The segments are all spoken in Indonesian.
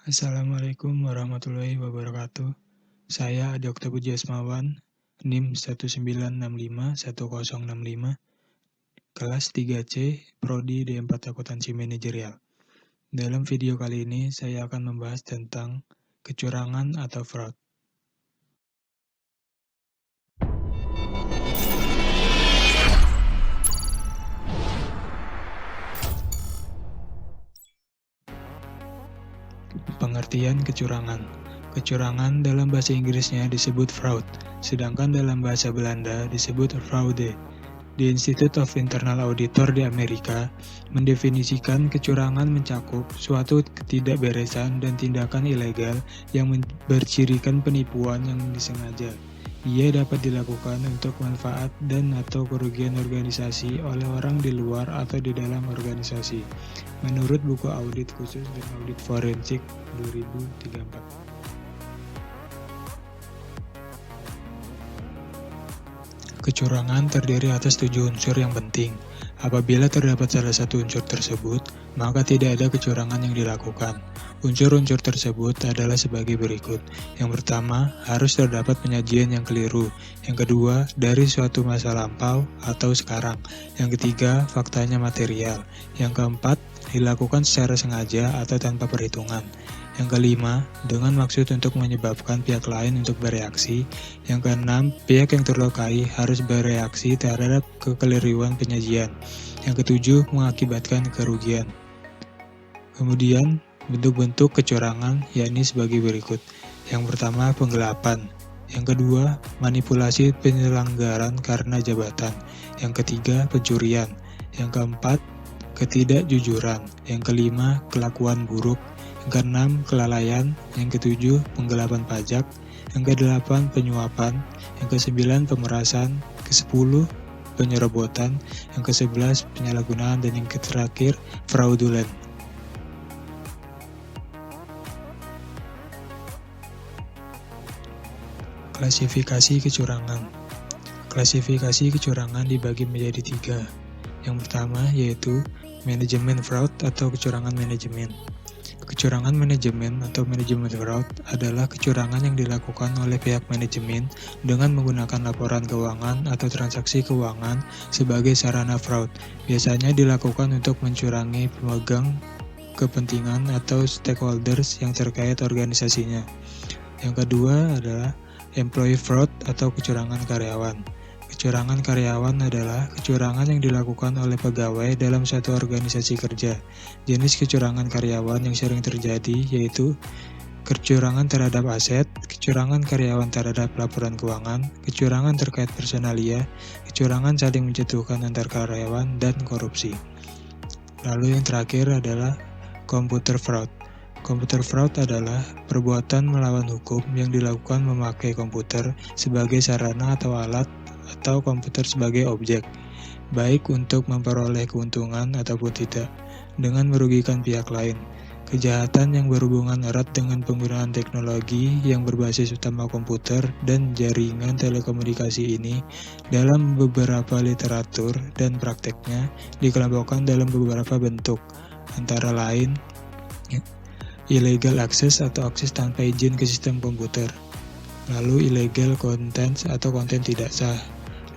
Assalamualaikum warahmatullahi wabarakatuh. Saya Adi Okta Pujiasmawan, NIM 19651065, kelas 3C, Prodi D4 Akuntansi Manajerial. Dalam video kali ini, saya akan membahas tentang kecurangan atau fraud. Pengertian kecurangan. Kecurangan dalam bahasa Inggrisnya disebut fraud, sedangkan dalam bahasa Belanda disebut fraude. The Institute of Internal Auditor di Amerika mendefinisikan kecurangan mencakup suatu ketidakberesan dan tindakan ilegal yang bercirikan penipuan yang disengaja. Ia dapat dilakukan untuk manfaat dan atau kerugian organisasi oleh orang di luar atau di dalam organisasi. Menurut buku audit khusus dan audit forensik 2034. Kecurangan terdiri atas 7 unsur yang penting. Apabila terdapat salah satu unsur tersebut, maka tidak ada kecurangan yang dilakukan. Unsur-unsur tersebut adalah sebagai berikut. Yang pertama, harus terdapat penyajian yang keliru. Yang kedua, dari suatu masa lampau atau sekarang. Yang ketiga, faktanya material. Yang keempat, dilakukan secara sengaja atau tanpa perhitungan. Yang kelima, dengan maksud untuk menyebabkan pihak lain untuk bereaksi. Yang keenam, pihak yang terlukai harus bereaksi terhadap kekeliruan penyajian. Yang ketujuh, mengakibatkan kerugian. Kemudian, bentuk-bentuk kecurangan yakni sebagai berikut. Yang pertama, penggelapan. Yang kedua, manipulasi penyelenggaraan karena jabatan. Yang ketiga, pencurian. Yang keempat, ketidakjujuran. Yang kelima, kelakuan buruk. Yang keenam, kelalaian. Yang ketujuh, penggelapan pajak. Yang kedelapan, penyuapan. Yang kesembilan, pemerasan. Kesepuluh, penyerobotan. Yang kesebelas, penyalahgunaan. Dan yang terakhir, fraudulent. Klasifikasi kecurangan. Klasifikasi kecurangan dibagi menjadi 3. Yang pertama yaitu manajemen fraud atau kecurangan manajemen. Kecurangan manajemen atau manajemen fraud adalah kecurangan yang dilakukan oleh pihak manajemen dengan menggunakan laporan keuangan atau transaksi keuangan sebagai sarana fraud. Biasanya dilakukan untuk mencurangi pemegang kepentingan atau stakeholders yang terkait organisasinya. Yang kedua adalah employee fraud atau kecurangan karyawan. Kecurangan karyawan adalah kecurangan yang dilakukan oleh pegawai dalam suatu organisasi kerja. Jenis kecurangan karyawan yang sering terjadi yaitu kecurangan terhadap aset, kecurangan karyawan terhadap laporan keuangan, kecurangan terkait personalia, kecurangan saling menjatuhkan antar karyawan, dan korupsi. Lalu yang terakhir adalah computer fraud. Computer fraud adalah perbuatan melawan hukum yang dilakukan memakai komputer sebagai sarana atau alat atau komputer sebagai objek, baik untuk memperoleh keuntungan ataupun tidak, dengan merugikan pihak lain. Kejahatan yang berhubungan erat dengan penggunaan teknologi yang berbasis utama komputer dan jaringan telekomunikasi ini dalam beberapa literatur dan prakteknya dikelompokkan dalam beberapa bentuk, antara lain illegal access atau akses tanpa izin ke sistem komputer. Lalu illegal contents atau konten tidak sah,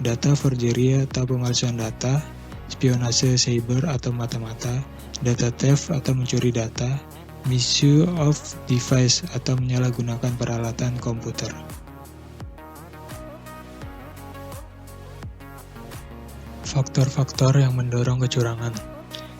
data forgery atau pemalsuan data, spionase cyber atau mata-mata, data theft atau mencuri data, misuse of device atau menyalahgunakan peralatan komputer. Faktor-faktor yang mendorong kecurangan.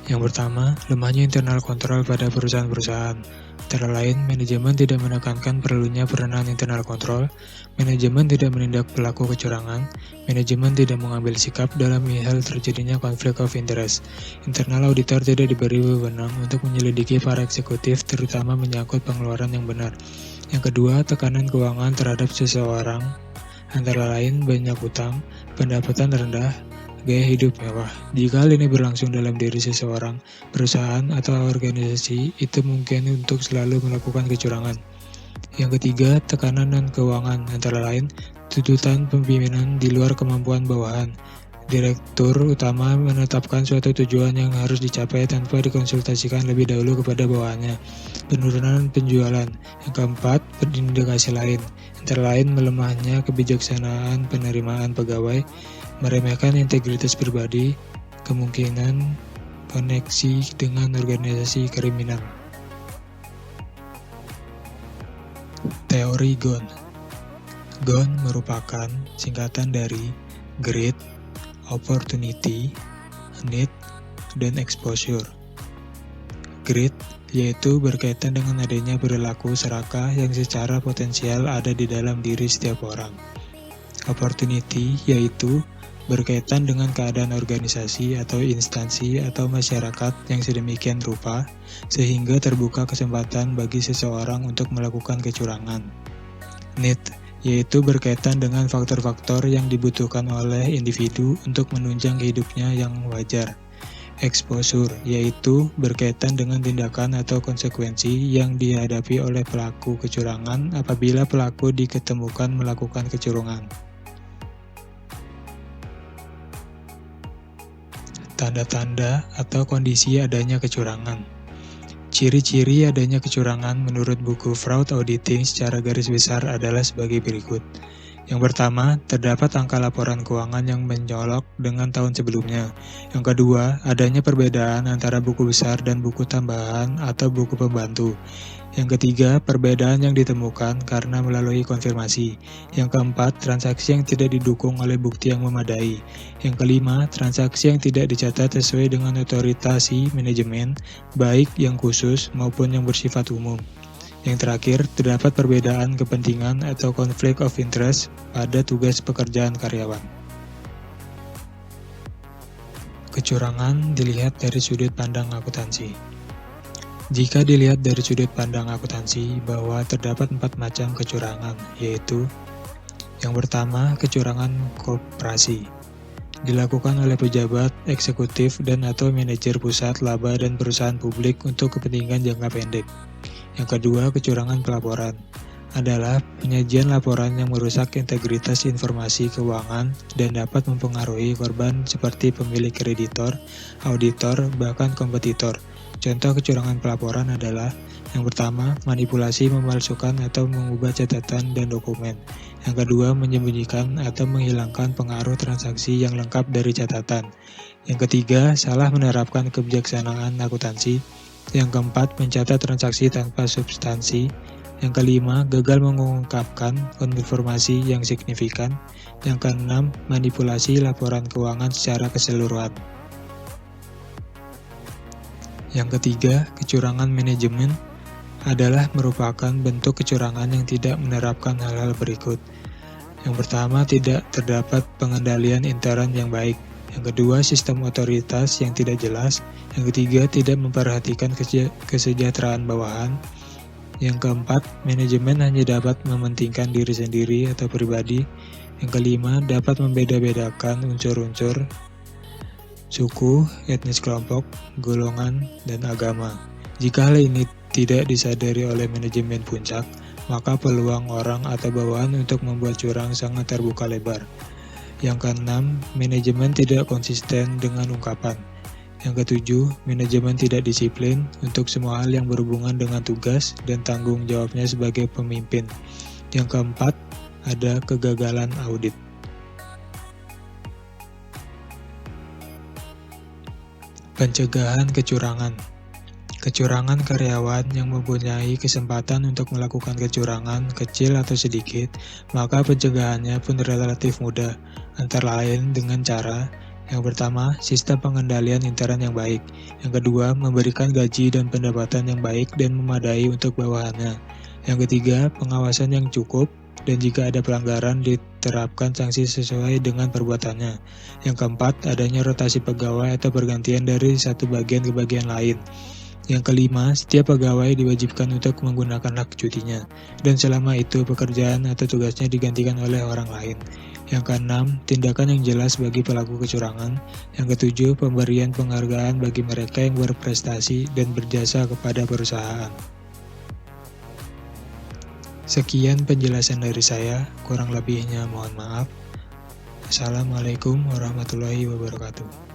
Yang pertama, lemahnya internal kontrol pada perusahaan-perusahaan. Antara lain, manajemen tidak menekankan perlunya peranan internal kontrol, manajemen tidak menindak pelaku kecurangan, manajemen tidak mengambil sikap dalam hal terjadinya konflik of interest. Internal auditor tidak diberi wewenang untuk menyelidiki para eksekutif, terutama menyangkut pengeluaran yang benar. Yang kedua, tekanan keuangan terhadap seseorang, antara lain banyak utang, pendapatan rendah, gaya hidup mewah. Jika hal ini berlangsung dalam diri seseorang, perusahaan, atau organisasi, itu mungkin untuk selalu melakukan kecurangan. Yang ketiga, tekanan non keuangan, antara lain tuntutan pemimpinan di luar kemampuan bawahan. Direktur utama menetapkan suatu tujuan yang harus dicapai tanpa dikonsultasikan lebih dahulu kepada bawahannya. Penurunan penjualan. Yang keempat, indikasi lain. Antara lain melemahnya kebijaksanaan penerimaan pegawai, meremehkan integritas pribadi, kemungkinan koneksi dengan organisasi kriminal. Teori GON. GON merupakan singkatan dari Greed, Opportunity, Need, dan Exposure. Greed yaitu berkaitan dengan adanya perilaku serakah yang secara potensial ada di dalam diri setiap orang. Opportunity yaitu berkaitan dengan keadaan organisasi atau instansi atau masyarakat yang sedemikian rupa sehingga terbuka kesempatan bagi seseorang untuk melakukan kecurangan. Need yaitu berkaitan dengan faktor-faktor yang dibutuhkan oleh individu untuk menunjang hidupnya yang wajar. Exposure yaitu berkaitan dengan tindakan atau konsekuensi yang dihadapi oleh pelaku kecurangan apabila pelaku diketemukan melakukan kecurangan. Tanda-tanda atau kondisi adanya kecurangan. Ciri-ciri adanya kecurangan menurut buku Fraud Auditing secara garis besar adalah sebagai berikut. Yang pertama, terdapat angka laporan keuangan yang mencolok dengan tahun sebelumnya. Yang kedua, adanya perbedaan antara buku besar dan buku tambahan atau buku pembantu. Yang ketiga, perbedaan yang ditemukan karena melalui konfirmasi. Yang keempat, transaksi yang tidak didukung oleh bukti yang memadai. Yang kelima, transaksi yang tidak dicatat sesuai dengan otoritasi manajemen, baik yang khusus maupun yang bersifat umum. Yang terakhir, terdapat perbedaan kepentingan atau conflict of interest pada tugas pekerjaan karyawan. Kecurangan dilihat dari sudut pandang akuntansi. Jika dilihat dari sudut pandang akuntansi, bahwa terdapat 4 macam kecurangan, yaitu yang pertama, kecurangan koperasi. Dilakukan oleh pejabat, eksekutif, dan atau manajer pusat, laba, dan perusahaan publik untuk kepentingan jangka pendek. Yang kedua, kecurangan pelaporan. Adalah penyajian laporan yang merusak integritas informasi keuangan dan dapat mempengaruhi korban seperti pemilik kreditor, auditor, bahkan kompetitor. Contoh kecurangan pelaporan adalah yang pertama, manipulasi, memalsukan atau mengubah catatan dan dokumen. Yang kedua, menyembunyikan atau menghilangkan pengaruh transaksi yang lengkap dari catatan. Yang ketiga, salah menerapkan kebijaksanaan akuntansi. Yang keempat, mencatat transaksi tanpa substansi. Yang kelima, gagal mengungkapkan informasi yang signifikan. Yang keenam, manipulasi laporan keuangan secara keseluruhan. Yang ketiga, kecurangan manajemen adalah merupakan bentuk kecurangan yang tidak menerapkan hal-hal berikut. Yang pertama, tidak terdapat pengendalian intern yang baik. Yang kedua, sistem otoritas yang tidak jelas. Yang ketiga, tidak memperhatikan kesejahteraan bawahan. Yang keempat, manajemen hanya dapat mementingkan diri sendiri atau pribadi. Yang kelima, dapat membeda-bedakan unsur-unsur suku, etnis kelompok, golongan, dan agama. Jika hal ini tidak disadari oleh manajemen puncak, maka peluang orang atau bawahan untuk membuat curang sangat terbuka lebar. Yang keenam, manajemen tidak konsisten dengan ungkapan. Yang ketujuh, manajemen tidak disiplin untuk semua hal yang berhubungan dengan tugas dan tanggung jawabnya sebagai pemimpin. Yang keempat, ada kegagalan audit. Pencegahan kecurangan. Kecurangan karyawan yang mempunyai kesempatan untuk melakukan kecurangan kecil atau sedikit, maka pencegahannya pun relatif mudah, antara lain dengan cara yang pertama, sistem pengendalian intern yang baik. Yang kedua, memberikan gaji dan pendapatan yang baik dan memadai untuk bawahannya. Yang ketiga, pengawasan yang cukup, dan jika ada pelanggaran diterapkan sanksi sesuai dengan perbuatannya. Yang keempat, adanya rotasi pegawai atau pergantian dari satu bagian ke bagian lain. Yang kelima, setiap pegawai diwajibkan untuk menggunakan hak cutinya, dan selama itu pekerjaan atau tugasnya digantikan oleh orang lain. Yang keenam, tindakan yang jelas bagi pelaku kecurangan. Yang ketujuh, pemberian penghargaan bagi mereka yang berprestasi dan berjasa kepada perusahaan. Sekian penjelasan dari saya, kurang lebihnya mohon maaf. Assalamualaikum warahmatullahi wabarakatuh.